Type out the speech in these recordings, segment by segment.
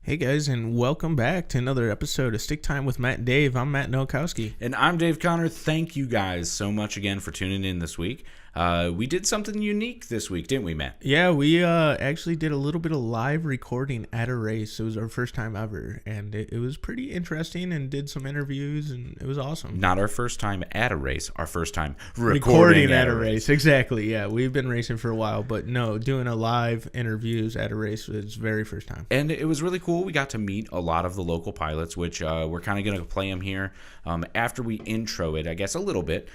Hey guys, and welcome back to another episode of Stick Time with Matt and Dave. I'm Matt Nowakowski. And I'm Dave Connor. Thank you guys so much again for tuning in this week. We did something unique this week, didn't we, Matt? Yeah, we actually did a little bit of live recording at a race. It was our first time ever, and it was pretty interesting, and did some interviews, and it was awesome. Not our first time at a race, our first time recording at a race. Exactly, yeah. We've been racing for a while, but no, doing a live interviews at a race was very first time. And it was really cool. We got to meet a lot of the local pilots, which we're kind of going to play them here after we intro it, I guess, a little bit.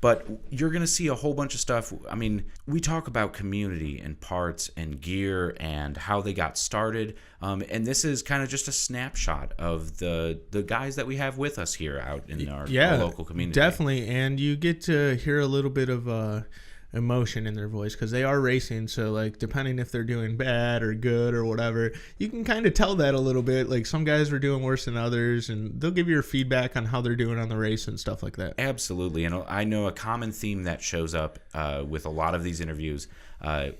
But you're going to see a whole bunch of stuff. I mean, we talk about community and parts and gear and how they got started. And this is kind of just a snapshot of the guys that we have with us here out in our local community. Definitely. And you get to hear a little bit of emotion in their voice because they are racing. So, like, depending if they're doing bad or good or whatever, you can kind of tell that a little bit. Like, some guys are doing worse than others, and they'll give you your feedback on how they're doing on the race and stuff like that. Absolutely. And I know a common theme that shows up with a lot of these interviews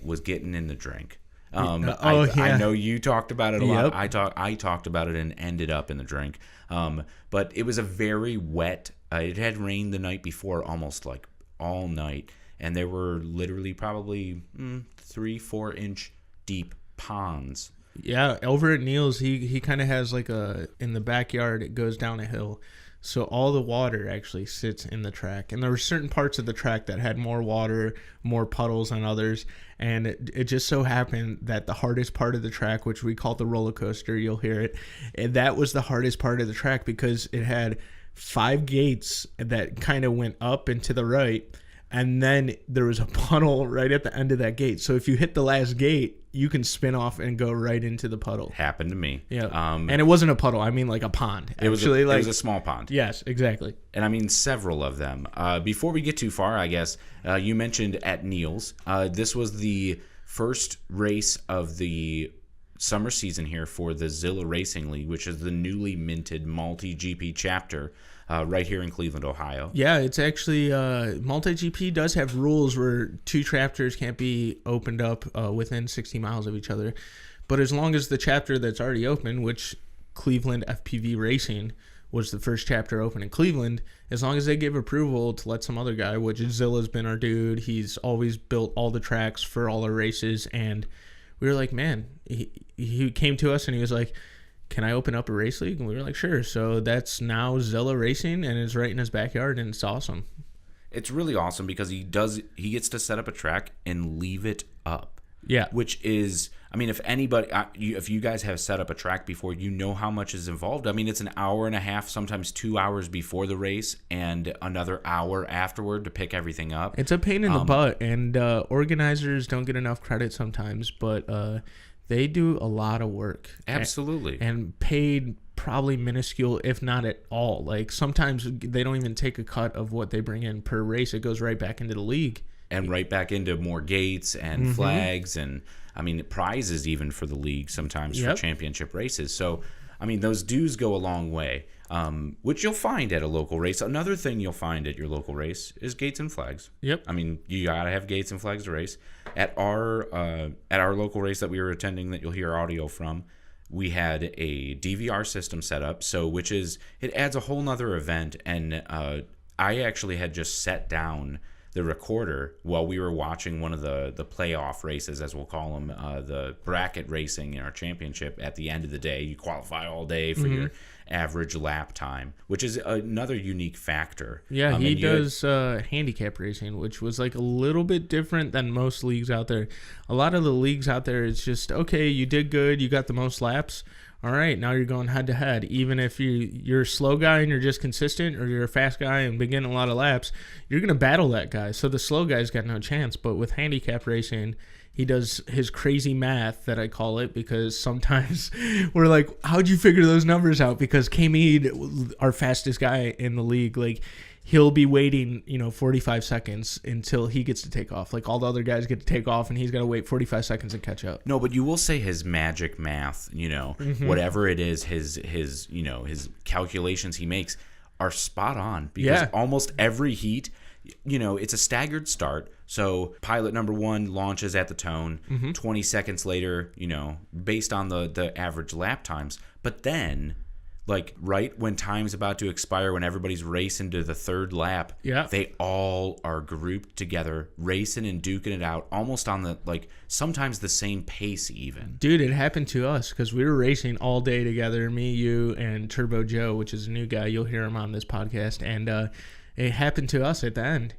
was getting in the drink. I know you talked about it a lot. I talked about it and ended up in the drink. But it was a very wet. It had rained the night before, almost like all night. And there were literally probably 3-4 inch deep ponds. Yeah, over at Neil's, he kind of has like in the backyard, it goes down a hill. So all the water actually sits in the track. And there were certain parts of the track that had more water, more puddles than others. And it just so happened that the hardest part of the track, which we call the roller coaster, you'll hear it, and that was the hardest part of the track because it had 5 gates that kind of went up and to the right. And then there was a puddle right at the end of that gate. So if you hit the last gate, you can spin off and go right into the puddle. Happened to me. Yeah. And it wasn't a puddle. I mean, like a pond. It was a small pond. Yes, exactly. And I mean, several of them. Before we get too far, I guess, you mentioned at Neil's. This was the first race of the summer season here for the Zilla Racing League, which is the newly minted multi-GP chapter right here in Cleveland, Ohio. Yeah, it's actually multi-GP does have rules where 2 chapters can't be opened up within 60 miles of each other. But as long as the chapter that's already open, which Cleveland FPV Racing was the first chapter open in Cleveland, as long as they give approval to let some other guy, which Zilla's been our dude, he's always built all the tracks for all our races, and we were like, man, he came to us and he was like, can I open up a race league? And we were like, sure. So that's now Zilla Racing, and it's right in his backyard, and it's awesome. It's really awesome because he gets to set up a track and leave it up. Yeah. Which is, I mean, if you guys have set up a track before, you know how much is involved. I mean, it's an hour and a half, sometimes 2 hours before the race and another hour afterward to pick everything up. It's a pain in the butt, and organizers don't get enough credit sometimes, but they do a lot of work. Absolutely. And paid probably minuscule, if not at all. Like, sometimes they don't even take a cut of what they bring in per race. It goes right back into the league. And right back into more gates and flags and, I mean, prizes even for the league sometimes for championship races. So, I mean, those dues go a long way, which you'll find at a local race. Another thing you'll find at your local race is gates and flags. Yep. I mean, you got to have gates and flags to race. At our local race that we were attending that you'll hear audio from, we had a DVR system set up, it adds a whole nother event. And I actually had just set down the recorder while we were watching one of the playoff races, as we'll call them, the bracket racing in our championship. At the end of the day, you qualify all day for your average lap time, which is another unique factor. Yeah, he does handicap racing, which was like a little bit different than most leagues out there. A lot of the leagues out there, it's just, okay, you did good, you got the most laps. All right, now you're going head to head. Even if you're a slow guy and you're just consistent, or you're a fast guy and been getting a lot of laps, you're going to battle that guy. So the slow guy's got no chance. But with handicap racing, he does his crazy math, that I call it, because sometimes we're like, how'd you figure those numbers out? Because K-Mead, our fastest guy in the league, like, he'll be waiting, 45 seconds until he gets to take off. Like, all the other guys get to take off, and he's got to wait 45 seconds and catch up. No, but you will say his magic math, whatever it is, his calculations he makes are spot on, because almost every heat it's a staggered start. So pilot number 1 launches at the tone, 20 seconds later, based on the average lap times. But then, like right when time's about to expire, when everybody's racing to the third lap, they all are grouped together, racing and duking it out, almost on the, like, sometimes the same pace even. Dude, it happened to us because we were racing all day together, me, you, and Turbo Joe, which is a new guy. You'll hear him on this podcast. And it happened to us at the end.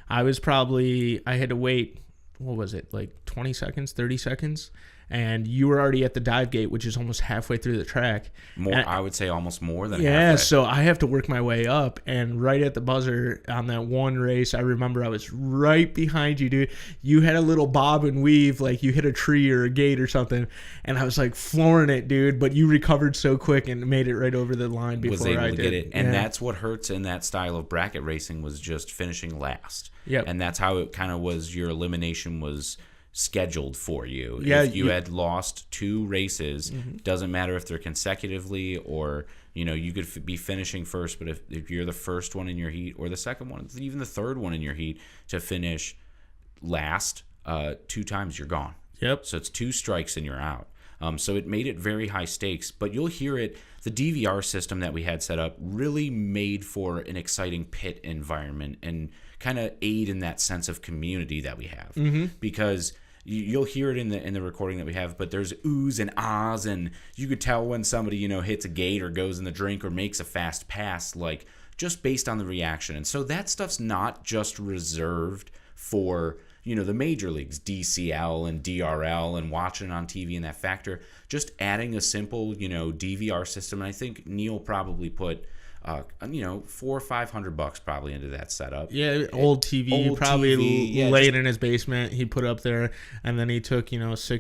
I had to wait, what was it, like 20 seconds, 30 seconds? And you were already at the dive gate, which is almost halfway through the track. I would say almost more than halfway. Yeah, so I have to work my way up. And right at the buzzer on that one race, I remember I was right behind you, dude. You had a little bob and weave, like you hit a tree or a gate or something. And I was like flooring it, dude. But you recovered so quick and made it right over the line before I did. Was able to get it. And that's what hurts in that style of bracket racing, was just finishing last. Yep. And that's how it kind of was, your elimination was scheduled for you. Yeah, if you had lost 2 races, doesn't matter if they're consecutively or you could be finishing first, but if you're the first one in your heat or the second one, even the third one in your heat to finish last 2 times, you're gone. Yep. So it's 2 strikes and you're out. So it made it very high stakes, but you'll hear it. The DVR system that we had set up really made for an exciting pit environment and kind of aid in that sense of community that we have, because you'll hear it in the recording that we have, but there's oohs and ahs, and you could tell when somebody hits a gate or goes in the drink or makes a fast pass, like just based on the reaction. And so that stuff's not just reserved for the major leagues, DCL and DRL, and watching on TV and that factor. Just adding a simple DVR system, and I think Neil probably put $400 or $500 probably into that setup. Yeah, old TV, laid in his basement. He put up there, and then he took 6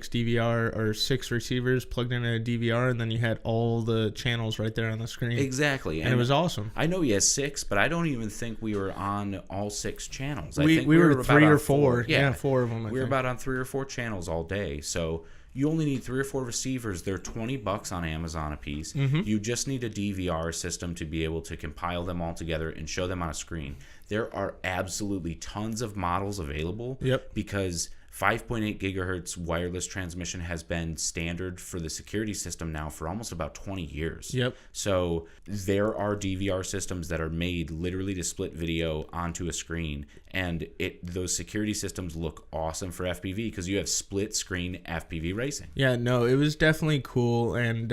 DVR or 6 receivers, plugged in a DVR, and then you had all the channels right there on the screen. Exactly, and it was awesome. I know he has 6, but I don't even think we were on all 6 channels. I think we were 3 or 4. Yeah, 4 of them. We were about on 3 or 4 channels all day. So you only need 3 or 4 receivers. They're $20 on Amazon a piece. You just need a DVR system to be able to compile them all together and show them on a screen. There are absolutely tons of models available. Yep. Because 5.8 gigahertz wireless transmission has been standard for the security system now for almost about 20 years. Yep. So there are DVR systems that are made literally to split video onto a screen, and those security systems look awesome for FPV because you have split screen FPV racing. Yeah, no, it was definitely cool, and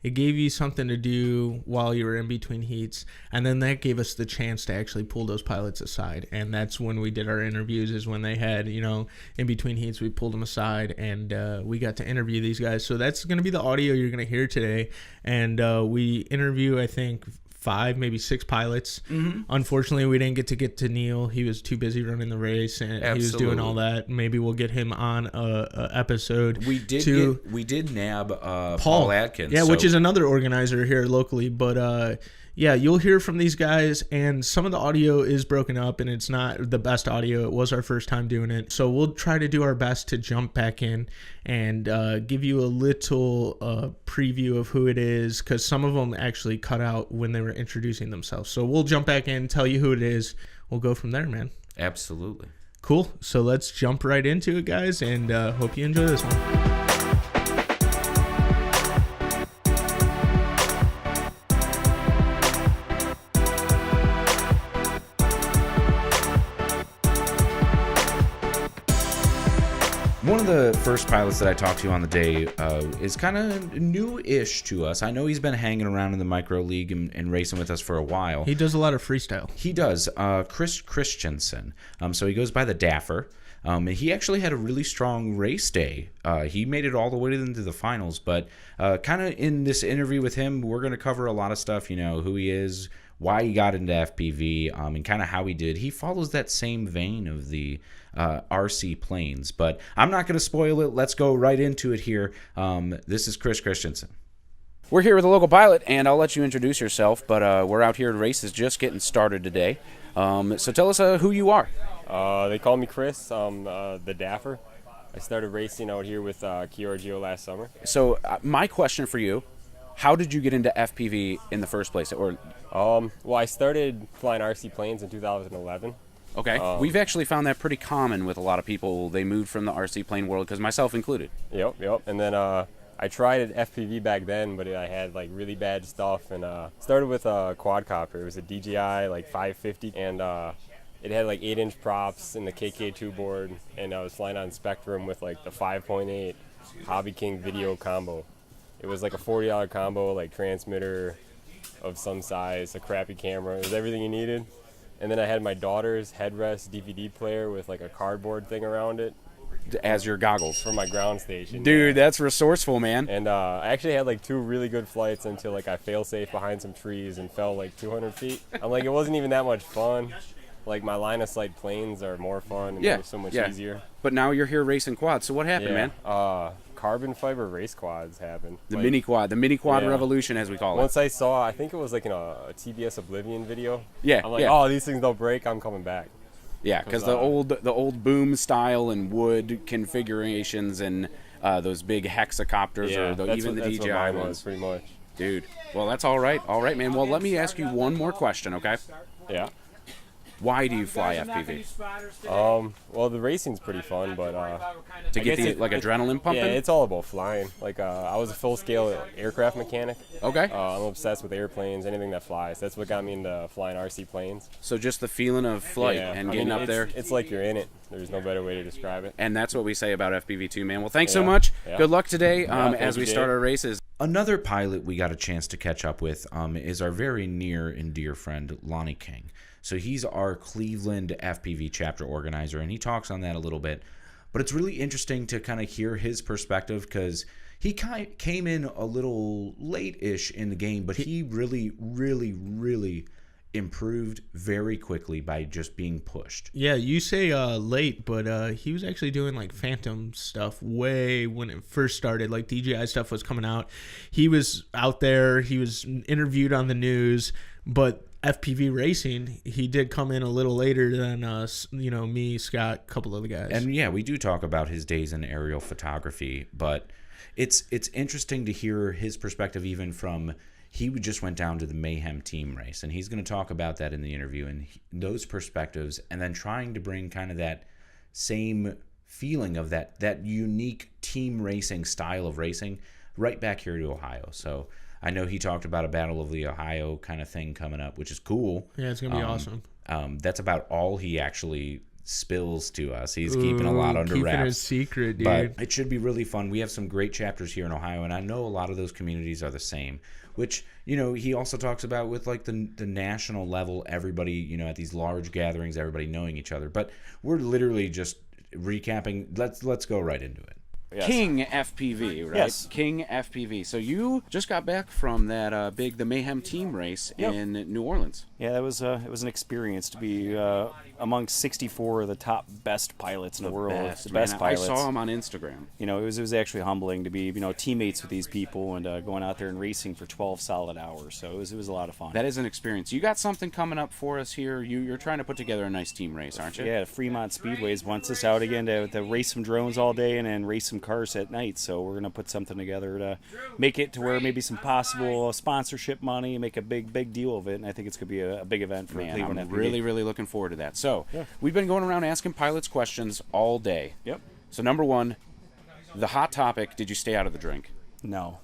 it gave you something to do while you were in between heats, and then that gave us the chance to actually pull those pilots aside, and that's when we did our interviews, is when they had, in between heats, we pulled them aside, and we got to interview these guys. So that's going to be the audio you're going to hear today, and we interview, I think, 5, maybe 6 pilots. Unfortunately, we didn't get to Neil. He was too busy running the race, and he was doing all that. Maybe we'll get him on a episode. We did nab Paul Adkins. Yeah, which is another organizer here locally. But yeah, you'll hear from these guys, and some of the audio is broken up, and it's not the best audio. It was our first time doing it, so we'll try to do our best to jump back in and give you a little preview of who it is, because some of them actually cut out when they were introducing themselves. So we'll jump back in, tell you who it is. We'll go from there, man. Absolutely. Cool. So let's jump right into it, guys, and hope you enjoy this one. One of the first pilots that I talked to on the day is kind of new-ish to us. I know he's been hanging around in the micro league and racing with us for a while. He does a lot of freestyle. He does. Chris Christensen. So he goes by the Daffer. And he actually had a really strong race day. He made it all the way into the finals. But kind of in this interview with him, we're going to cover a lot of stuff, who he is, why he got into FPV, and kind of how he did. He follows that same vein of the RC planes, but I'm not going to spoil it. Let's go right into it here. This is Chris Christensen. We're here with a local pilot, and I'll let you introduce yourself, but we're out here at races just getting started today. So tell us who you are. They call me Chris. I'm the Daffer. I started racing out here with Chiorgio last summer. So my question for you, how did you get into FPV in the first place? Well, I started flying RC planes in 2011. Okay. We've actually found that pretty common with a lot of people. They moved from the RC plane world, because myself included. Yep. And then I tried at FPV back then, but I had like really bad stuff, and started with a quadcopter. It was a DJI like 550, and it had like 8-inch props and the KK2 board, and I was flying on Spectrum with like the 5.8 Hobby King video combo. It was like a $40 combo, like transmitter of some size, a crappy camera. It was everything you needed. And then I had my daughter's headrest DVD player with like a cardboard thing around it As your goggles. for my ground station. Dude, that's resourceful, man. And I actually had like 2 really good flights until like I fail-safe behind some trees and fell like 200 feet. I'm like, it wasn't even that much fun. Like my line of sight planes are more fun and they're so much easier. But now you're here racing quads. So what happened, man? Carbon fiber race quads happened. The mini quad Yeah. revolution, as we call it. Once I saw, I think it was like in a TBS Oblivion video. Yeah, I'm like, yeah. oh, these things don't break. I'm coming back. Yeah, because the old boom style and wood configurations and those big hexacopters even the that's DJI what mine ones. was, pretty much. Dude, well, that's all right. All right, man. Well, let me ask you one more question, okay? Yeah. Why do you fly FPV? Well, the racing's pretty fun, but To I get guess the adrenaline pumping? Yeah, it's all about flying. Like I was a full-scale aircraft mechanic. Okay. I'm obsessed with airplanes, anything that flies. That's what got me into flying RC planes. So just the feeling of flight Yeah, and I getting mean, up there. It's like you're in it. There's no better way to describe it. And that's what we say about FPV too, man. Well, thanks so Yeah. much. Yeah. Good luck today thank as you, we Dave. start our races. Another pilot we got a chance to catch up with is our very near and dear friend Lonnie King. So he's our Cleveland FPV chapter organizer, and he talks on that a little bit. But it's really interesting to kind of hear his perspective, because he came in a little late-ish in the game, but he really, really, really improved very quickly by just being pushed. Yeah, you say late, but he was actually doing like Phantom stuff way when it first started. Like DJI stuff was coming out. He was out there. He was interviewed on the news, but FPV racing, he did come in a little later than us, me, Scott, a couple of the guys. And yeah, we do talk about his days in aerial photography, but it's interesting to hear his perspective, even from he just went down to the Mayhem team race, and he's going to talk about that in the interview, and those perspectives, and then trying to bring kind of that same feeling of that unique team racing style of racing right back here to Ohio. So I know he talked about a Battle of the Ohio kind of thing coming up, which is cool. Yeah, it's gonna be awesome. That's about all he actually spills to us. He's keeping a lot under keeping wraps. his secret, dude. But it should be really fun. We have some great chapters here in Ohio, and I know a lot of those communities are the same, which, he also talks about with like the national level, everybody, at these large gatherings, everybody knowing each other. But we're literally just recapping. Let's go right into it. Yes. King FPV, right? Yes. King FPV. So you just got back from that the Mayhem team race in New Orleans. Yeah, it was an experience to be amongst 64 of the top best pilots in the world. The best man. pilots. I saw him on Instagram. It was actually humbling to be teammates with these people and going out there and racing for 12 solid hours. So it was a lot of fun. That is an experience. You got something coming up for us here. You're trying to put together a nice team race, aren't you? Yeah, Fremont Speedways wants us out again to race some drones all day and then race some cars at night. So we're gonna put something together to make it to where maybe some possible sponsorship money, make a big deal of it. And I think it's gonna be a big event for Man, Cleveland I'm FPV. really looking forward to that. So we've been going around asking pilots questions all day. Yep. So number one, the hot topic: did you stay out of the drink? No.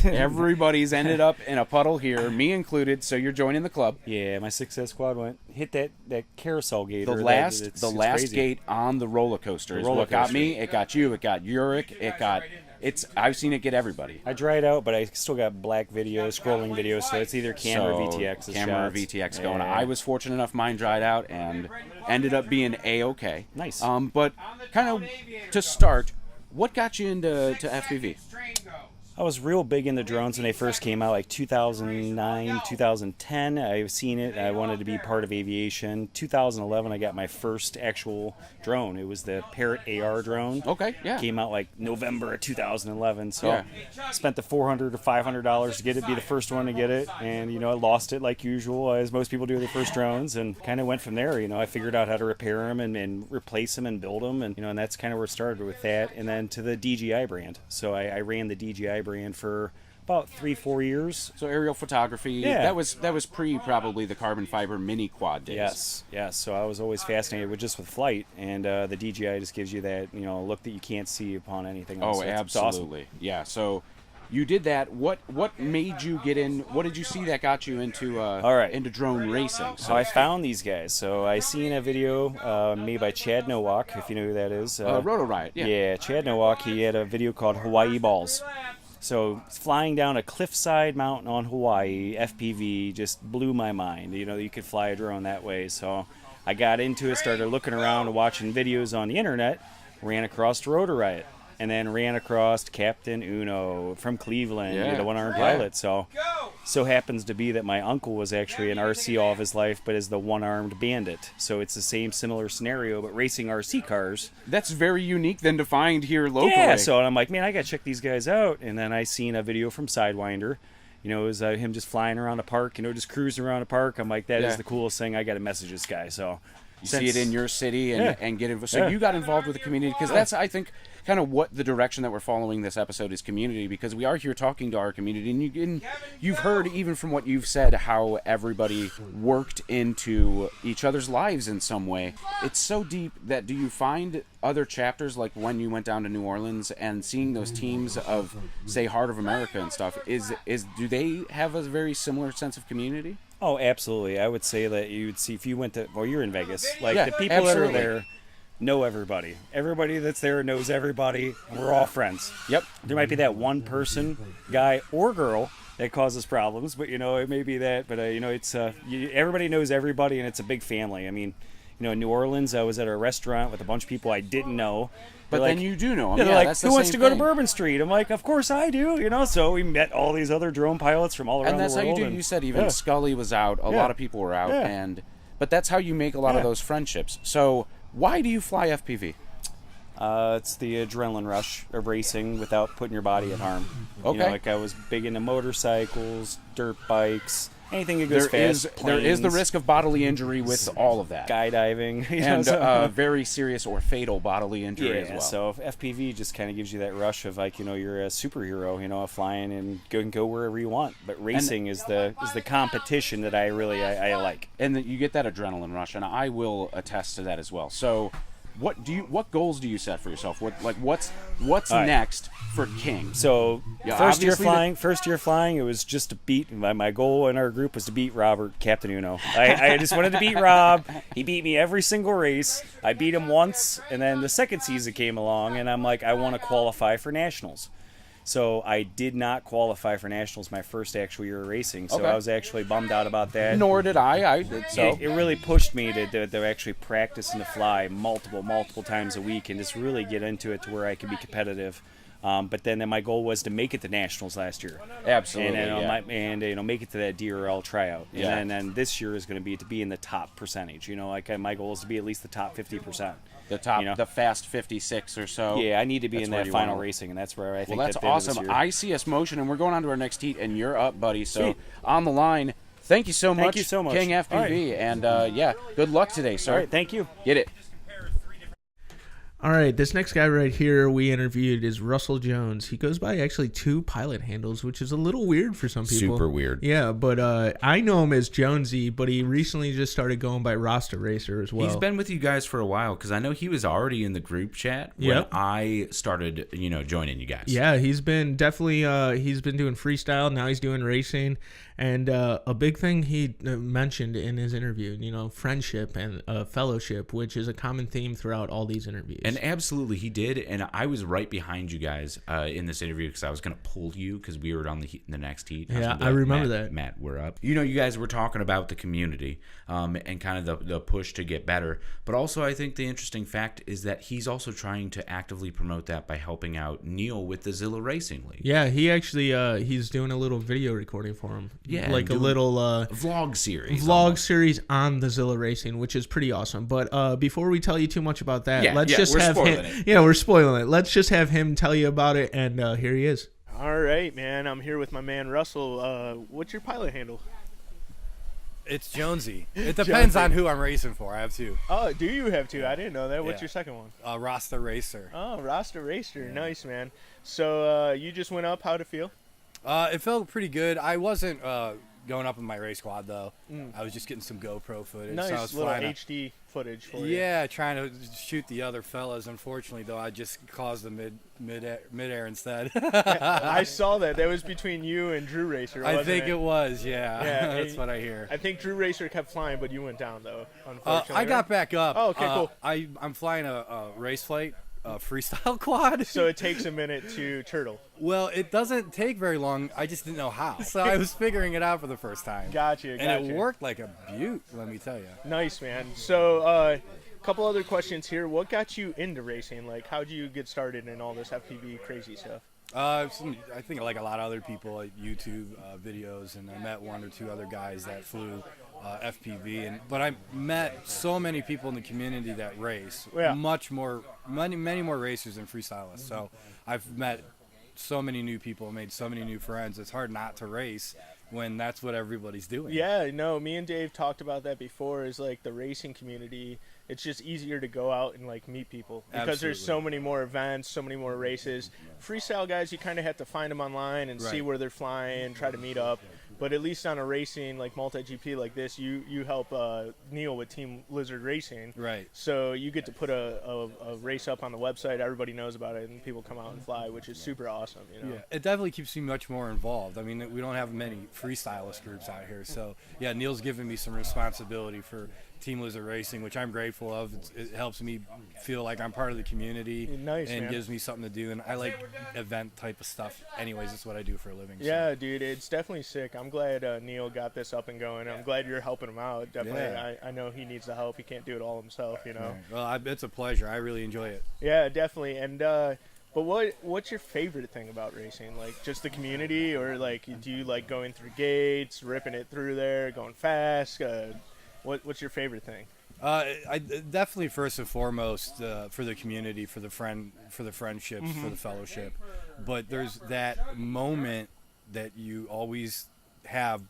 Everybody's ended up in a puddle here, me included. So you're joining the club. Yeah, my Success Squad hit that carousel gate. The or last it's last crazy. gate on the roller coaster is roller what got coaster. me. It got you. It got Uric. I've seen it get everybody. I dried out, but I still got black videos, scrolling videos, so it's either camera or VTX. Camera or VTX going. Yeah. I was fortunate enough mine dried out and ended up being A-okay. Nice. But kind of to start, what got you into FPV? I was real big into drones when they first came out, like 2009, 2010. I've seen it. I wanted to be part of aviation. 2011, I got my first actual drone. It was the Parrot AR drone. Okay, yeah. Came out like November of 2011. So Yeah. spent the $400 to $500 to get it, be the first one to get it. And, I lost it like usual, as most people do with their first drones, and kind of went from there. I figured out how to repair them and replace them and build them. And that's kind of where it started with that. And then to the DJI brand. So I ran the DJI brand for about 3-4 years. So aerial photography. Yeah. That was pre probably the carbon fiber mini quad days. Yes. So I was always fascinated with flight, and the DJI just gives you that look that you can't see upon anything else. Oh, It's awesome. absolutely. Yeah. So you did that. What made you get in? What did you see that got you into into drone racing? So I found these guys. So I seen a video made by Chad Nowak, if you know who that is. Roto Riot. Yeah. Chad Nowak. He had a video called Hawaii Balls. So flying down a cliffside mountain on Hawaii, FPV, just blew my mind. You could fly a drone that way. So I got into it, started looking around and watching videos on the internet, ran across Roto Riot, and then ran across Captain Uno from Cleveland, the one-armed pilot. So happens to be that my uncle was actually an RC all of his life, but is the one-armed bandit. So it's the same similar scenario, but racing RC cars. That's very unique then to find here locally. Yeah, so I'm like, man, I got to check these guys out. And then I seen a video from Sidewinder. It was him just flying around the park, just cruising around the park. I'm like, that is the coolest thing. I got to message this guy. So you see it in your city and get involved. So you got involved with the community because that's, I think, kind of what the direction that we're following this episode is community, because we are here talking to our community, and you've heard even from what you've said how everybody worked into each other's lives in some way. It's so deep that do you find other chapters, like when you went down to New Orleans and seeing those teams of, say, Heart of America and stuff, do they have a very similar sense of community? Oh, absolutely. I would say that you would see if you went to, well, you're in Vegas, like Yeah, the people absolutely. that are there know everybody. Everybody that's there knows everybody. We're all friends. Yep. There might be that one person, guy or girl, that causes problems, but it may be that. But it's everybody knows everybody, and it's a big family. I mean, in New Orleans, I was at a restaurant with a bunch of people I didn't know. But They're then like, you do know them. they're Yeah, like, that's who the wants to same go to thing. Bourbon Street? I'm like, of course I do. So we met all these other drone pilots from all around And that's the how world. you do. You said even Scully was out. A lot of people were out, but that's how you make a lot of those friendships. So why do you fly FPV? It's the adrenaline rush of racing without putting your body at harm. Okay. Like I was big into motorcycles, dirt bikes, anything that goes There fast. is the planes, risk of bodily injury with all of that, skydiving, and very serious or fatal bodily injury as well. So FPV just kind of gives you that rush of like you're a superhero, flying and go wherever you want. But racing is the competition that I like. And that you get that adrenaline rush, and I will attest to that as well. So what goals do you set for yourself? What's next for King? So Yeah, first year obviously flying, it was just to beat. My goal in our group was to beat Robert, Captain Uno. I just wanted to beat Rob. He beat me every single race. I beat him once, and then the second season came along, and I'm like, I want to qualify for nationals. So I did not qualify for nationals my first actual year of racing. So Okay. I was actually bummed out about that. Nor did I. I did so. It really pushed me to actually practice and to fly multiple times a week and just really get into it to where I could be competitive. But then my goal was to make it to nationals last year. Absolutely, And make it to that DRL tryout. Yeah. And then this year is going to be in the top percentage. My goal is to be at least the top 50%. The top, the fast 56 or so. Yeah, I need to be That's in where that you final wanna- racing, and that's where I think. Well, that's at the end of this awesome. year. I see us motion, and we're going on to our next heat, and you're up, buddy. So Sweet. on the line, thank you so much. Thank you so much. King FPV, and good luck today, sir. All right, thank you. Get it. All right, this next guy right here we interviewed is Russell Jones. He goes by actually 2 pilot handles, which is a little weird for some people. Super weird. Yeah, but I know him as Jonesy, but he recently just started going by Rasta Racer as well. He's been with you guys for a while because I know he was already in the group chat when Yep. I started, joining you guys. Yeah, he's been definitely he's been doing freestyle. Now he's doing racing, and a big thing he mentioned in his interview, friendship and fellowship, which is a common theme throughout all these interviews. And absolutely, he did. And I was right behind you guys in this interview because I was going to pull you because we were on the next heat. Yeah, gonna be I remember Matt, that. Matt, we're up. You guys were talking about the community and kind of the push to get better. But also, I think the interesting fact is that he's also trying to actively promote that by helping out Neil with the Zilla Racing League. Yeah, he actually he's doing a little video recording for him. Yeah, like a doing little vlog series. vlog series on the Zilla Racing, which is pretty awesome. But before we tell you too much about that, Yeah, let's yeah, just we're have spoiling him. it. Yeah, we're spoiling it. Let's just have him tell you about it, and here he is. All right, man. I'm here with my man Russell. What's your pilot handle? It's Jonesy. It depends on who I'm racing for. I have 2. Oh, do you have 2? I didn't know that. What's Yeah. your second one? Rasta Racer. Oh, Rasta Racer. Nice, man. So you just went up. How'd it feel? It felt pretty good. I wasn't going up in my race quad though. I was just getting some GoPro footage. So I Nice was little flying HD footage for you. Yeah, trying to shoot the other fellas. Unfortunately, though, I just caused the midair instead. I saw that. That was between you and Drew Racer. I wasn't think it was. Yeah, Yeah, that's and what I hear. I think Drew Racer kept flying, but you went down though. Unfortunately, I got right? back up. Oh, okay, cool. I'm flying a race flight, freestyle quad. So it takes a minute to turtle. Well, it doesn't take very long. I just didn't know how. So I was figuring it out for the first time. Gotcha. And it worked like a beaut, let me tell you. Nice, man. So, a couple other questions here. What got you into racing? Like, how'd you get started in all this FPV crazy stuff? I think like a lot of other people, like YouTube videos, and I met one or two other guys that flew FPV. But I met so many people in the community that race, Yeah. many more racers than freestylists. So I've met so many new people, made so many new friends. It's hard not to race when that's what everybody's doing. Yeah, no, me and Dave talked about that before. Is like the racing community. It's just easier to go out and like meet people because there's so many more events, so many more races. Freestyle guys, you kind of have to find them online and see where they're flying, try to meet up. But at least on a racing like multi-GP like this, you help Neil with Team Lizard Racing. Right. So you get to put a race up on the website. Everybody knows about it, and people come out and fly, which is super awesome. You know. Yeah, it definitely keeps me much more involved. I mean, we don't have many freestylist groups out here, so yeah, Neil's given me some responsibility for Team Lizard Racing, which I'm grateful of. It helps me feel like I'm part of the community, Nice, and man. gives me something to do. And I like event type of stuff. Anyways, that's what I do for a living. so. Yeah, dude, it's definitely sick. I'm glad Neil got this up and going. I'm glad you're helping him out. Definitely, Yeah. I know he needs the help. He can't do it all himself, you know. Well, it's a pleasure. I really enjoy it. Yeah, definitely. And but what's your favorite thing about racing? Like just the community, or like do you like going through gates, ripping it through there, going fast? What's your favorite thing? I definitely first and foremost for the community, for the friendships, for the fellowship. But there's that moment that you always have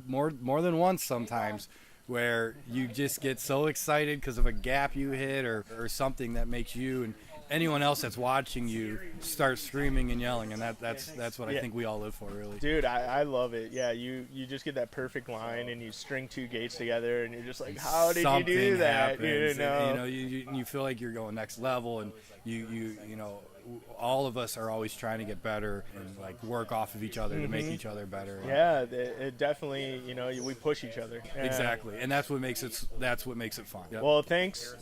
more than once sometimes, where you just get so excited because of a gap you hit or something that makes you and anyone else that's watching you start screaming and yelling, and that's what I think we all live for, really. Dude, I love it. Yeah, you just get that perfect line and you string two gates together and you're just like, how did you do that? Happens, You know? and, you feel like you're going next level, and you know, all of us are always trying to get better and like work off of each other to make each other better. Yeah, it definitely, you know, we push each other. Exactly, and that's what makes it fun. Yep. Well, thanks,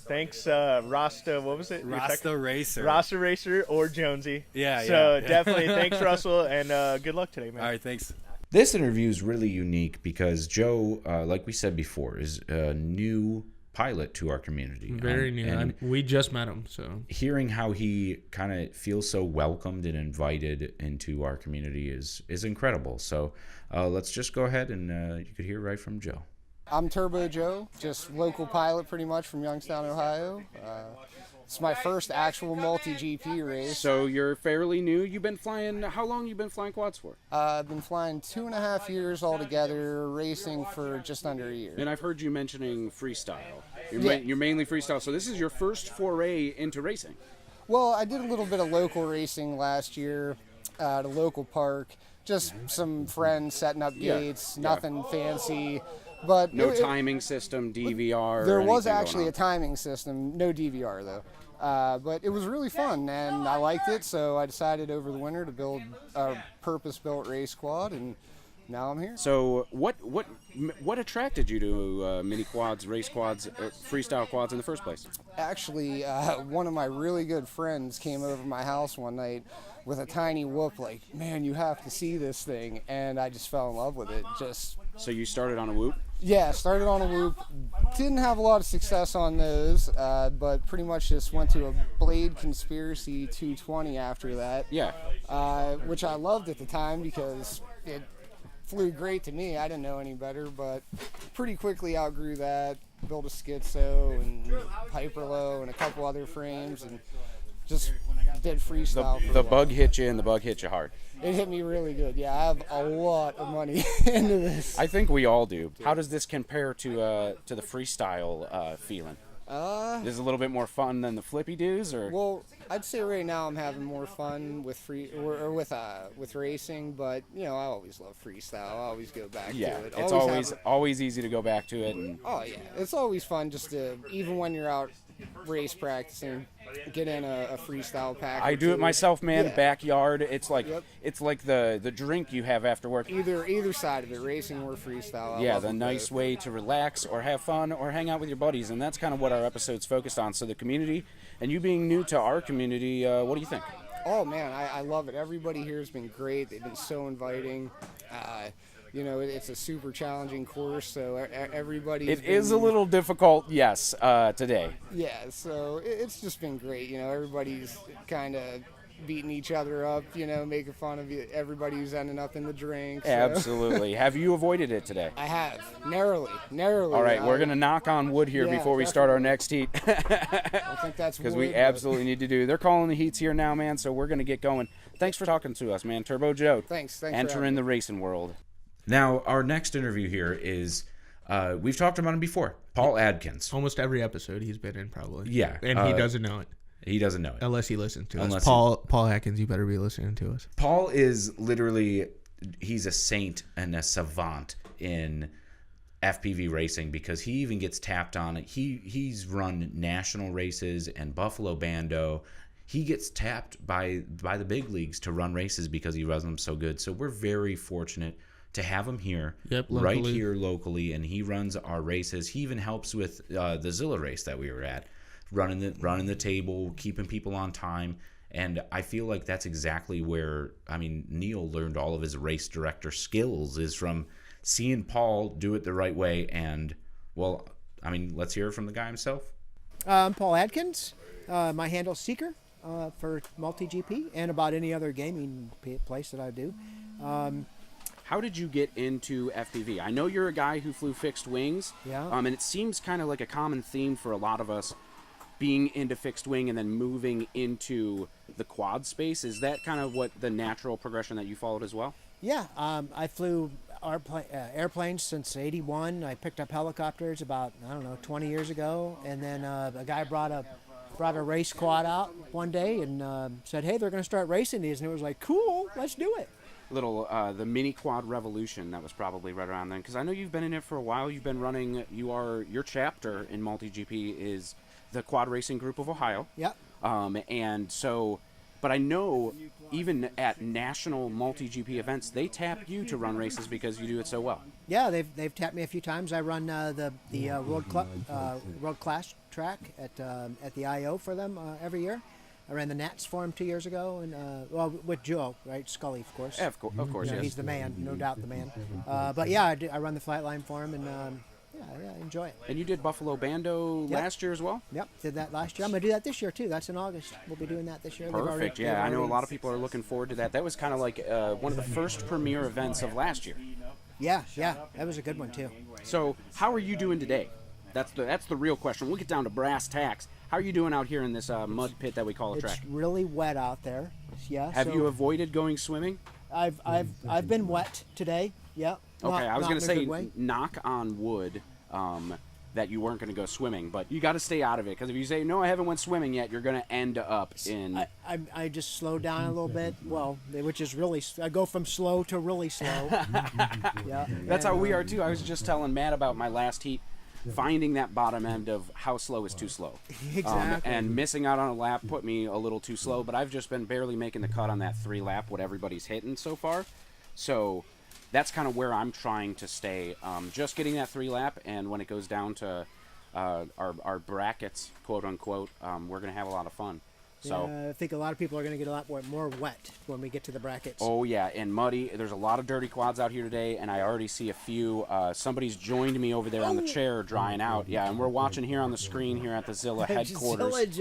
Rasta. What was it? Rasta Racer. Rasta Racer or Jonesy. Yeah. So definitely, thanks, Russell, and good luck today, man. All right, thanks. This interview is really unique because Joe, like we said before, is a new pilot to our community. Very new. And We just met him, so hearing how he kind of feels so welcomed and invited into our community is incredible. So let's just go ahead and you could hear right from Joe. I'm Turbo Joe, just local pilot pretty much from Youngstown, Ohio. It's my first actual multi-GP race. So you're fairly new. You've been flying, how long you been flying quads for? I've been flying 2.5 years altogether, racing for just under a year. And I've heard you mentioning freestyle. Yeah. You're mainly freestyle. So this is your first foray into racing. Well, I did a little bit of local racing last year at a local park. Just some friends setting up gates, nothing fancy. But No timing system, DVR. There or was anything actually going a timing system, no DVR though. But it was really fun, and I liked it, so I decided over the winter to build a purpose-built race quad, and now I'm here. So what attracted you to mini quads, race quads, freestyle quads in the first place? Actually, one of my really good friends came over to my house one night with a tiny whoop, like, man, you have to see this thing, and I just fell in love with it. So you started on a whoop? Yeah, started on a whoop. Didn't have a lot of success on those, but pretty much just went to a Blade Conspiracy 220 after that. Yeah. Which I loved at the time because it flew great to me. I didn't know any better, but pretty quickly outgrew that. Built a Schizo and Hyperlow and a couple other frames, and just did freestyle. The bug hit you, and the bug hit you hard. It hit me really good. Yeah, I have a lot of money into this. I think we all do. How does this compare to the freestyle feeling? Is it a little bit more fun than the flippy doos, or? Well, I'd say right now I'm having more fun with with racing, but I always love freestyle. I always go back Yeah, to it. it's always easy to go back to it. And Oh yeah, it's always fun just to, even when you're out race practicing, get in a freestyle pack. I do it myself, man. Yeah. Backyard. It's like Yep. it's like the drink you have after work. Either side of it, racing or freestyle. I Yeah, love the them nice both. way to relax or have fun or hang out with your buddies, and that's kind of what our episode's focused on. So the community, and you being new to our community, what do you think? Oh man, I love it. Everybody here has been great. They've been so inviting. It's a super challenging course, so everybody. It is a little difficult, yes, today. Yeah, so it's just been great. Everybody's kind of beating each other up. Making fun of everybody who's ending up in the drink. So. Absolutely. Have you avoided it today? I have narrowly. All right, we're gonna knock on wood here Yeah, before we start our next heat. I think that's Because wood, we but- absolutely need to do. They're calling the heats here now, man. So we're gonna get going. Thanks for talking to us, man. Turbo Joe. Thanks for Entering having the racing world. Now, our next interview here is, we've talked about him before, Paul Adkins. Almost every episode he's been in, probably. Yeah, And he doesn't know it. He doesn't know it. Unless he listens to us. Unless Paul Atkins, you better be listening to us. Paul is literally, he's a saint and a savant in FPV racing because he even gets tapped on it. He's run national races and Buffalo Bando. He gets tapped by the big leagues to run races because he runs them so good. So we're very fortunate to have him here, right locally. here locally, and he runs our races. He even helps with the Zilla race that we were at, running the table, keeping people on time. And I feel like that's exactly where, Neil learned all of his race director skills is from seeing Paul do it the right way. And, let's hear it from the guy himself. I'm Paul Adkins. My handle's Seeker for MultiGP and about any other gaming place that I do. How did you get into FPV? I know you're a guy who flew fixed wings. Yeah. And it seems kind of like a common theme for a lot of us being into fixed wing and then moving into the quad space. Is that kind of what the natural progression that you followed as well? Yeah, I flew airplanes since '81. I picked up helicopters about 20 years ago, and then a guy brought a race quad out one day and said, "Hey, they're going to start racing these," and it was like, "Cool, let's do it." The mini quad revolution, that was probably right around then, because I know you've been in it for a while. You've been running. Your chapter in MultiGP is the Quad Racing Group of Ohio. Yep. But I know even at national MultiGP events, they tap you to run races because you do it so well. Yeah, they've tapped me a few times. I run the world class track at the IO for them every year. I ran the Nats for him 2 years ago, and with Joe, right? Scully, of course. Yeah, of course, yes. He's the man, no doubt the man. But yeah, I run the flight line for him, and I enjoy it. And you did Buffalo Bando last year as well? Yep, did that last year. I'm going to do that this year, too. That's in August. We'll be doing that this year. Perfect, yeah. I know a lot of people are looking forward to that. That was kind of like one of the first premier events of last year. Yeah, that was a good one, too. So how are you doing today? That's the real question. We'll get down to brass tacks. How are you doing out here in this mud pit that we call a track? It's really wet out there. Yeah. Have you avoided going swimming? I've been wet today. Yeah. Okay, I was going to say way. knock on wood that you weren't going to go swimming, but you got to stay out of it because if you say no, I haven't went swimming yet, you're going to end up in. I just slowed down a little bit. Well, which is really I go from slow to really slow. Yeah. That's how we are too. I was just telling Matt about my last heat. Finding that bottom end of how slow is too slow. Exactly. And missing out on a lap put me a little too slow, but I've just been barely making the cut on that 3 lap, what everybody's hitting so far. So that's kind of where I'm trying to stay. Just getting that 3 lap, and when it goes down to our brackets, quote unquote, we're going to have a lot of fun. So I think a lot of people are going to get a lot more wet when we get to the brackets. Oh yeah, and muddy. There's a lot of dirty quads out here today, and I already see a few. Somebody's joined me over there on the chair drying out. Yeah, and we're watching here on the screen here at the Zilla headquarters.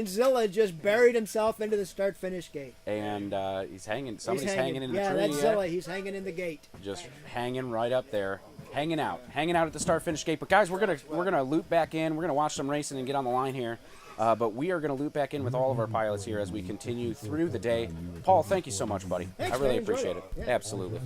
Zilla just buried himself into the start-finish gate. And he's hanging. Somebody's hanging in the tree. Yeah, that's Zilla. He's hanging in the gate. Just hanging right up there, hanging out at the start-finish gate. But guys, we're gonna loop back in. We're gonna watch some racing and get on the line here. But we are going to loop back in with all of our pilots here as we continue through the day. Paul, thank you so much, buddy. Thanks, I really man. appreciate it. Yeah. Absolutely.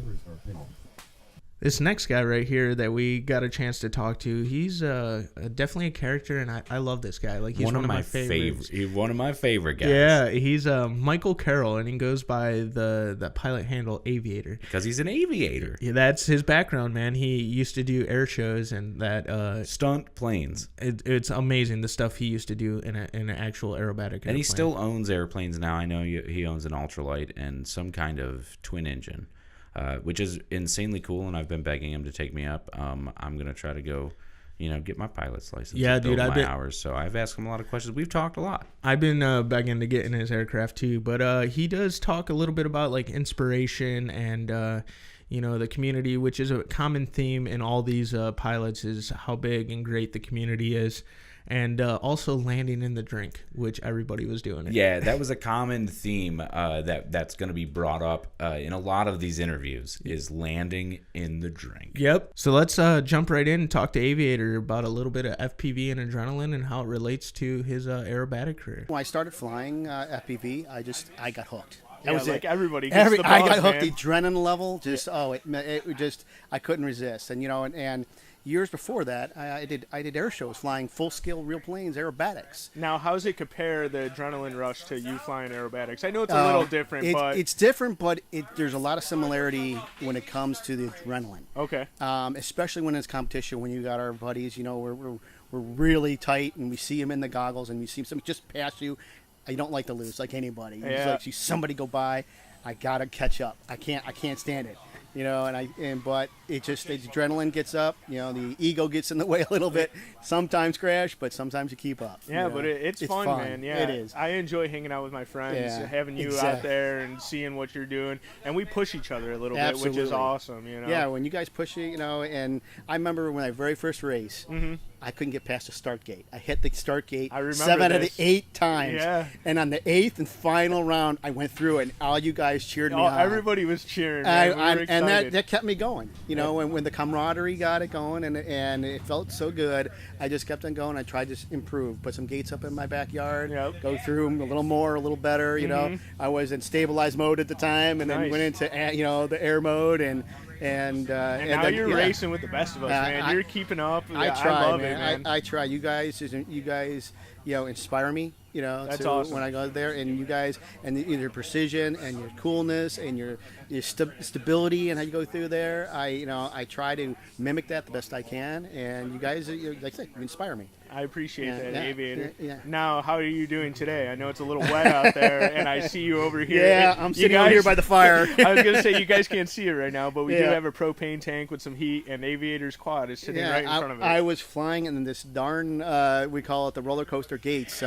This next guy right here that we got a chance to talk to, he's definitely a character, and I love this guy. Like, he's one of my favorites. One of my favorite guys. Yeah, he's Michael Carroll, and he goes by the pilot handle Aviator. Because he's an aviator. Yeah, that's his background, man. He used to do air shows and that stunt planes. It's amazing the stuff he used to do in an actual aerobatic airplane. And he still owns airplanes now. I know he owns an ultralight and some kind of twin engine. Which is insanely cool, and I've been begging him to take me up. I'm gonna try to go, get my pilot's license. Yeah, and build dude, my hours. So I've asked him a lot of questions. We've talked a lot. I've been begging to get in his aircraft too, but he does talk a little bit about like inspiration and the community, which is a common theme in all these pilots, is how big and great the community is. And also landing in the drink, which everybody was doing it. Yeah, that was a common theme that's going to be brought up in a lot of these interviews, is landing in the drink. Yep. So let's jump right in and talk to Aviator about a little bit of FPV and adrenaline and how it relates to his aerobatic career. When I started flying FPV, I got hooked. That was like everybody gets the bug, I got hooked. Man. The adrenaline level, I couldn't resist. And and years before that, I did air shows, flying full-scale real planes, aerobatics. Now, how does it compare, the adrenaline rush, to you flying aerobatics? I know it's a little different, but it's different, but there's a lot of similarity when it comes to the adrenaline. Okay. Especially when it's competition, when you got our buddies, we're really tight, and we see them in the goggles, and we see somebody just pass you. You don't like to lose, like anybody. You just like see somebody go by. I gotta catch up. I can't stand it. But the adrenaline gets up. The ego gets in the way a little bit. Sometimes crash, but sometimes you keep up. Yeah, but it's fun, man. Yeah, it is. I enjoy hanging out with my friends, having you out there and seeing what you're doing, and we push each other a little bit, which is awesome. Yeah, when you guys push it, and I remember when I very first race. Mm-hmm. I couldn't get past the start gate. I hit the start gate 7 out of the 8 times. Yeah. And on the 8th and final round, I went through, and all you guys cheered me on. Everybody was cheering. Man. And that kept me going. When the camaraderie got it going, and it felt so good, I just kept on going. I tried to improve, put some gates up in my backyard, go through them a little more, a little better. I was in stabilized mode at the time, and then went into the air mode, and now you're racing with the best of us, man. You're keeping up. I love it, man. I try. You guys, inspire me. That's awesome. When I go there, and you guys, and your precision and your coolness and your stability and how you go through there. I try to mimic that the best I can, and you guys, like I said, you inspire me. I appreciate that, Aviator. Yeah. Now, how are you doing today? I know it's a little wet out there, and I see you over here. Yeah, I'm sitting over here by the fire. I was going to say, you guys can't see it right now, but we do have a propane tank with some heat, and Aviator's quad is sitting right in front of it. I was flying in this darn, we call it the roller coaster gates,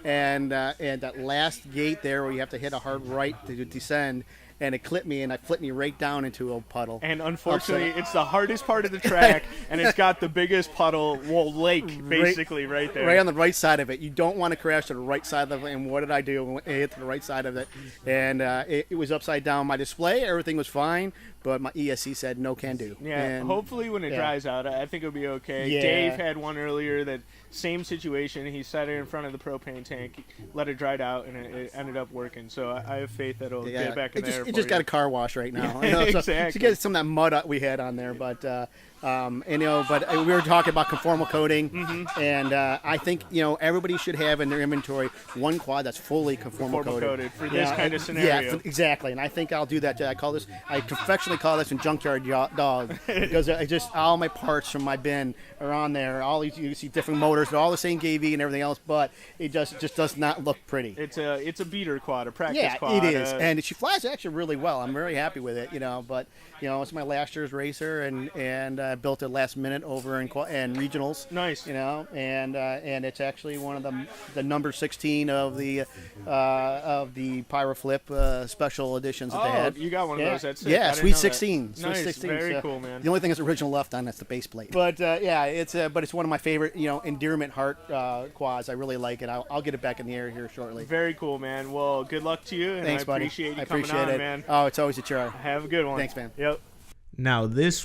and that last gate there where you have to hit a hard right to descend. And it clipped me, and I flipped me right down into a puddle. And unfortunately, it's the hardest part of the track, and it's got the biggest puddle, lake, basically, right there. Right on the right side of it. You don't want to crash to the right side of it. And what did I do? I hit to the right side of it, and it was upside down. My display, everything was fine, but my ESC said no can do. Yeah, and hopefully when it dries out, I think it'll be okay. Yeah. Dave had one earlier that same situation. He sat in front of the propane tank, let it dry out, and it ended up working. So I have faith that it'll get back in there. It just got a car wash right now. Exactly. To get some of that mud we had on there, but we were talking about conformal coating, and I think everybody should have in their inventory one quad that's fully conformal coated for this kind of scenario. Yeah, exactly. And I think I'll do that. I affectionately call this a junkyard dog because all my parts from my bin are on there. All these, you see different motors, they're all the same KV and everything else, but it just does not look pretty. It's a beater quad, a practice quad. Yeah, it is, and she flies actually really well. I'm very happy with it. But it's my last year's racer, and built it last minute over in regionals. Nice. And it's actually one of the number 16 of the Pyroflip special editions that they had. You got one of those. That's sick. Yeah, Sweet 16. Nice. Sweet 16. Very cool, man. The only thing that's original left on that's the base plate. But it's one of my favorite endearment heart quads. I really like it. I'll get it back in the air here shortly. Very cool, man. Well, good luck to you, and Thanks, I buddy. appreciate you I coming appreciate on, it. man. Oh, it's always a chore. Have a good one. Thanks, man. Yep. Now this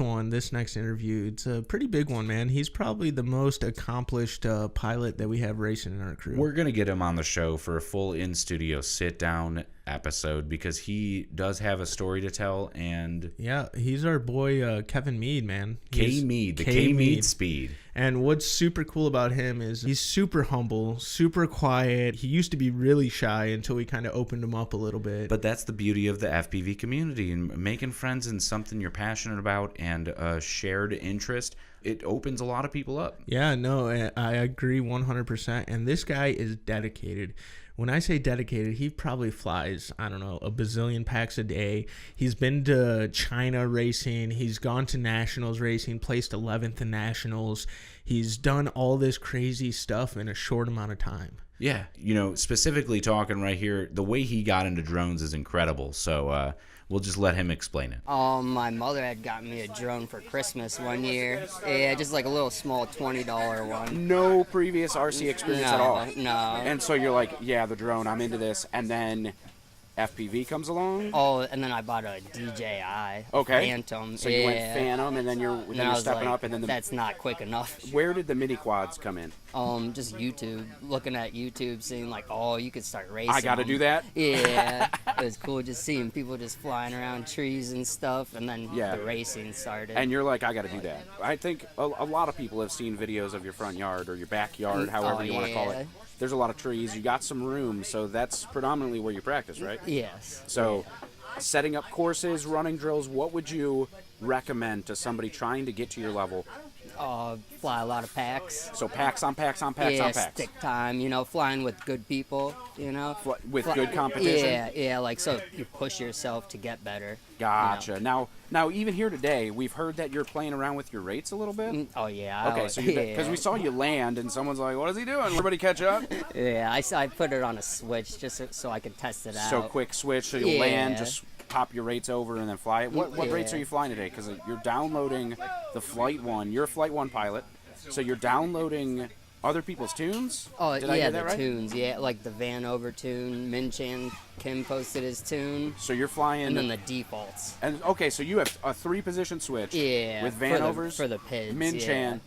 next interview, it's a pretty big one, man. He's probably the most accomplished pilot that we have racing in our crew. We're going to get him on the show for a full in-studio sit-down episode because he does have a story to tell. And yeah, he's our boy Kevin Mead, man. K Mead, the K Mead Speed. And what's super cool about him is he's super humble, super quiet. He used to be really shy until we kind of opened him up a little bit. But that's the beauty of the FPV community, and making friends in something you're passionate about and a shared interest. It opens a lot of people up. Yeah, no, I agree 100%. And this guy is dedicated. When I say dedicated, he probably flies, I don't know, a bazillion packs a day. He's been to China racing. He's gone to nationals racing, placed 11th in nationals. He's done all this crazy stuff in a short amount of time. Yeah, specifically talking right here, the way he got into drones is incredible. So we'll just let him explain it. My mother had gotten me a drone for Christmas one year. Yeah, just like a little small $20 one. No previous RC experience at all? No. And so you're like, yeah, the drone, I'm into this. And then FPV comes along? Oh, and then I bought a DJI Phantom. So you went Phantom, and then you're stepping up. And then that's not quick enough. Where did the mini quads come in? Just YouTube. Looking at YouTube, seeing like, oh, you could start racing. I got to do that? Yeah. It was cool just seeing people just flying around trees and stuff, and then the racing started. And you're like, I got to do that. I think a lot of people have seen videos of your front yard or your backyard, however you want to call it. There's a lot of trees. You got some room, so that's predominantly where you practice, right? Yes. So setting up courses, running drills, what would you recommend to somebody trying to get to your level? Fly a lot of packs. So packs on packs on packs on packs. Stick time, flying with good people, With good competition? Yeah, like so you push yourself to get better. Gotcha. Now, even here today, we've heard that you're playing around with your rates a little bit? Oh, yeah. Okay, so because we saw you land, and someone's like, what is he doing? Everybody catch up? Yeah, I put it on a switch just so I could test it out. So quick switch, so you'll land, just pop your rates over and then fly it. What rates are you flying today? Because you're downloading the Flight One. You're a Flight One pilot, so you're downloading other people's tunes? Oh, Did I hear that the right? tunes, like the Vanover tune. Min-Chan Kim posted his tune. So you're flying... And then the defaults. And okay, so you have a 3-position switch with Vanovers, for the PIDs, Min-Chan,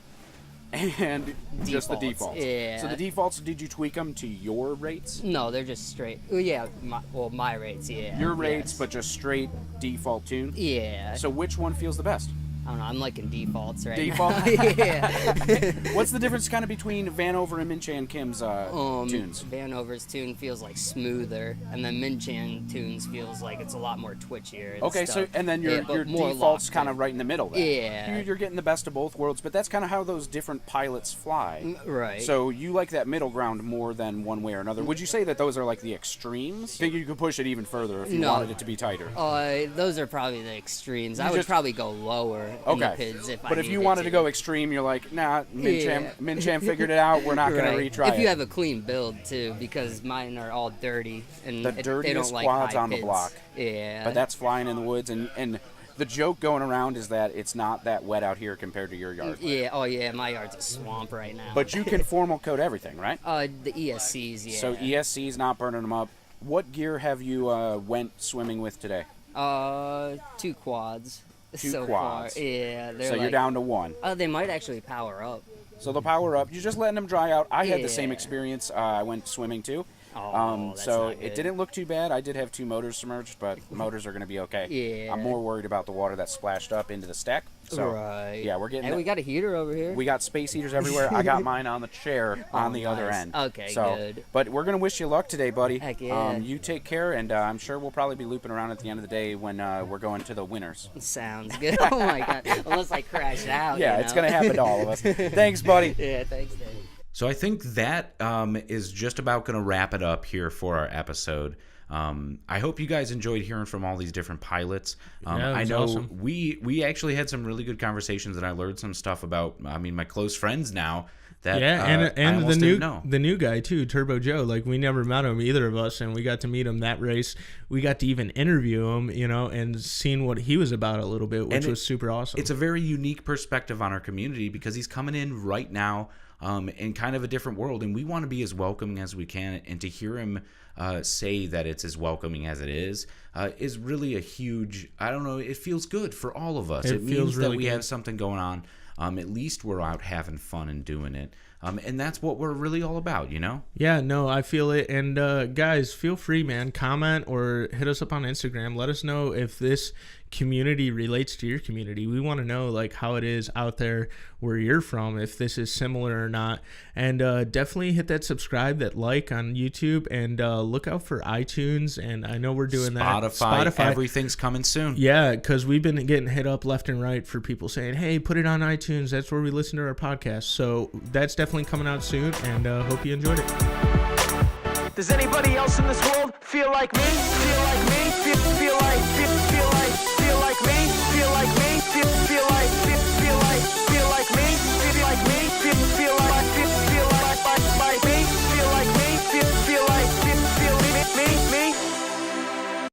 and just the defaults. Yeah. So the defaults, did you tweak them to your rates? No, they're just straight. Oh, yeah, my rates, yeah. Your rates, but just straight default tune? Yeah. So which one feels the best? I don't know, I'm liking defaults right Default? now. Yeah. What's the difference kind of between Vanover and Min-Chan Kim's tunes? Vanover's tune feels like smoother, and then Min-Chan tunes feels like it's a lot more twitchier. Okay, stuff. so and then your default's kind of right in the middle then. Yeah. You're getting the best of both worlds, but that's kind of how those different pilots fly. Right. So you like that middle ground more than one way or another. Would you say that those are like the extremes? I think you could push it even further if you wanted it to be tighter. Those are probably the extremes. I would probably go lower. Okay. But if you wanted to go extreme, you're like, nah, Min-Chan figured it out. We're not going to retry it. If you have a clean build, too, because mine are all dirty. And the they dirtiest don't like quads high on the PIDs. block. Yeah. But that's flying in the woods. And the joke going around is that it's not that wet out here compared to your yard. Yeah. Oh, yeah. My yard's a swamp right now. But you can formal code everything, right? The ESCs, yeah. So ESC's not burning them up. What gear have you went swimming with today? 2 quads. Two quads. Far. Yeah. So you're down to 1. They might actually power up. So they'll power up. You're just letting them dry out. I had the same experience. I went swimming too. So it didn't look too bad. I did have 2 motors submerged, but motors are going to be okay. Yeah. I'm more worried about the water that splashed up into the stack. So, right. Yeah, we're getting. Hey, we got a heater over here. We got space heaters everywhere. I got mine on the chair on the other end. Okay, so, good. But we're going to wish you luck today, buddy. Heck yeah. You take care, and I'm sure we'll probably be looping around at the end of the day when we're going to the winners. Sounds good. Oh my God. Unless I crash out. Yeah, it's going to happen to all of us. Thanks, buddy. Yeah, thanks, Dave. So I think that is just about going to wrap it up here for our episode. I hope you guys enjoyed hearing from all these different pilots. I know awesome. we actually had some really good conversations, and I learned some stuff about, my close friends now. That, and the new guy too, Turbo Joe. Like, we never met him, either of us, and we got to meet him that race. We got to even interview him, and seeing what he was about a little bit, which was super awesome. It's a very unique perspective on our community because he's coming in right now in kind of a different world, and we want to be as welcoming as we can. And to hear him say that it's as welcoming as it is really a huge. I don't know. It feels good for all of us. It means really that we good. have something going on. At least we're out having fun and doing it. And that's what we're really all about, you know? Yeah, no, I feel it. And guys, feel free, man. Comment or hit us up on Instagram. Let us know if this community relates to your community. We want to know like how it is out there where you're from, if this is similar or not. And definitely hit that subscribe, that like on YouTube, and look out for iTunes. And I know we're doing Spotify. Everything's coming soon. Yeah, because we've been getting hit up left and right for people saying, hey, put it on iTunes. That's where we listen to our podcast. So that's definitely coming out soon, and hope you enjoyed it. Does anybody else in this world feel like me? Feel like me? Feel like